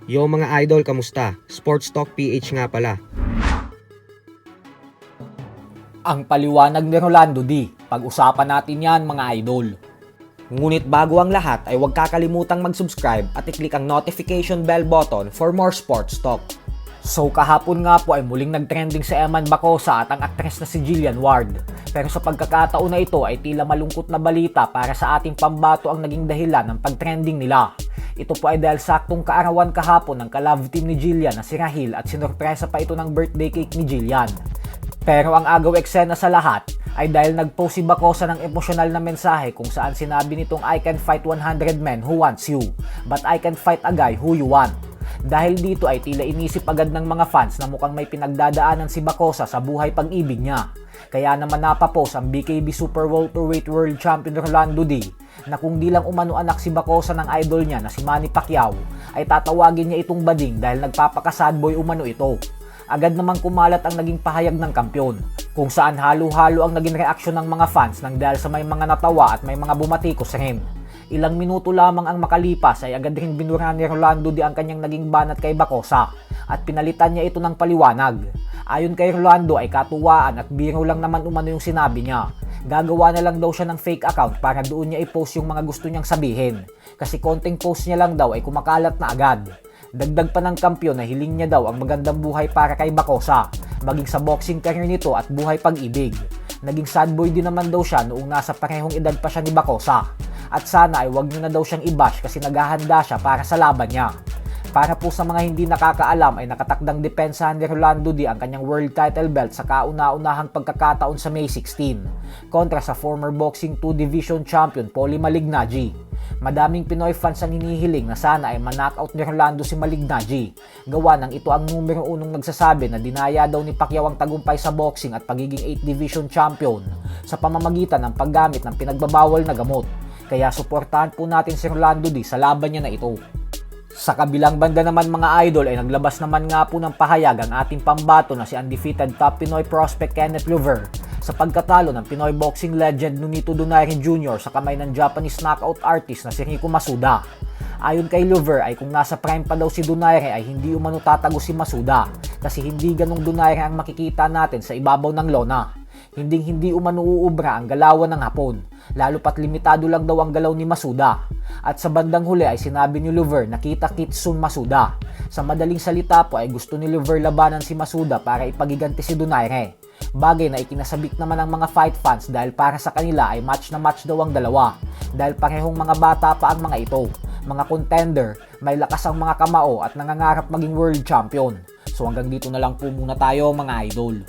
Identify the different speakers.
Speaker 1: Yo mga idol, kamusta? Sports Talk PH nga pala.
Speaker 2: Ang paliwanag ni Rolando D. Pag-usapan natin yan mga idol. Ngunit bago ang lahat ay huwag kakalimutang mag-subscribe at i-click ang notification bell button for more sports talk. So kahapon nga po ay muling nagtrending si Eman Bacosa at ang aktres na si Jillian Ward. Pero sa pagkakataon na ito ay tila malungkot na balita para sa ating pambato ang naging dahilan ng pagtrending nila. Ito po ay dahil saktong kaarawan kahapon ng ka-love team ni Jillian na si Rahil at sinurpresa pa ito ng birthday cake ni Jillian. Pero ang agaw eksena sa lahat ay dahil nag-post si Bacosa ng emosyonal na mensahe kung saan sinabi nitong I can fight 100 men who wants you, but I can fight a guy who you want. Dahil dito ay tila inisip agad ng mga fans na mukhang may pinagdadaanan si Bacosa sa buhay pag-ibig niya. Kaya naman napapost ang BKB Super Welterweight World Champion Rolando D na kung di lang umano anak si Bacosa ng idol niya na si Manny Pacquiao ay tatawagin niya itong bading dahil nagpapaka-sad boy umano ito. Agad namang kumalat ang naging pahayag ng kampyon, kung saan halo-halo ang naging reaksyon ng mga fans nang dahil sa may mga natawa at may mga bumatikos rin. Ilang minuto lamang ang makalipas ay agad rin binura ni Rolando D ang kanyang naging banat kay Bacosa at pinalitan niya ito ng paliwanag. Ayon kay Rolando ay katuwaan at biro lang naman umano yung sinabi niya. Gagawa na lang daw siya ng fake account para doon niya i-post yung mga gusto niyang sabihin. Kasi konting post niya lang daw ay kumakalat na agad. Dagdag pa ng kampyon na hiling niya daw ang magandang buhay para kay Bacosa, maging sa boxing career nito at buhay pag-ibig. Naging sad boy din naman daw siya noong nasa parehong edad pa siya ni Bacosa. At sana ay wag niyo na daw siyang i-bash kasi naghahanda siya para sa laban niya. Para po sa mga hindi nakakaalam ay nakatakdang depensahan ni Rolando D ang kanyang world title belt sa kauna-unahang pagkakataon sa May 16 kontra sa former boxing 2 division champion Paulie Malignaggi. Madaming Pinoy fans ang hinihiling na sana ay man-knockout ni Rolando si Malignaggi. Gawa ng ito ang numero 1 nagsasabi na dinaya daw ni Pacquiao ang tagumpay sa boxing at pagiging 8 division champion sa pamamagitan ng paggamit ng pinagbabawal na gamot. Kaya suportahan po natin si Rolando D sa laban niya na ito. Sa kabilang banda naman mga idol ay naglabas naman nga po ng pahayag ang ating pambato na si undefeated top Pinoy prospect Kenneth Louver sa pagkatalo ng Pinoy boxing legend Nonito Donaire Jr. sa kamay ng Japanese knockout artist na si Rico Masuda. Ayon kay Louver ay kung nasa prime pa daw si Donaire ay hindi umano tatago si Masuda kasi hindi ganong Donaire ang makikita natin sa ibabaw ng lona. Hindi umano uubra ang galawan ng Hapon, lalo pat limitado lang daw ang galaw ni Masuda. At sa bandang huli ay sinabi ni Louver na kita-kits soon Masuda. Sa madaling salita po ay gusto ni Louver labanan si Masuda para ipagiganti si Donaire. Bagay na ikinasabik naman ng mga fight fans dahil para sa kanila ay match na match daw ang dalawa. Dahil parehong mga bata pa ang mga ito. Mga contender, may lakas ang mga kamao at nangangarap maging world champion. So hanggang dito na lang po muna tayo mga idol.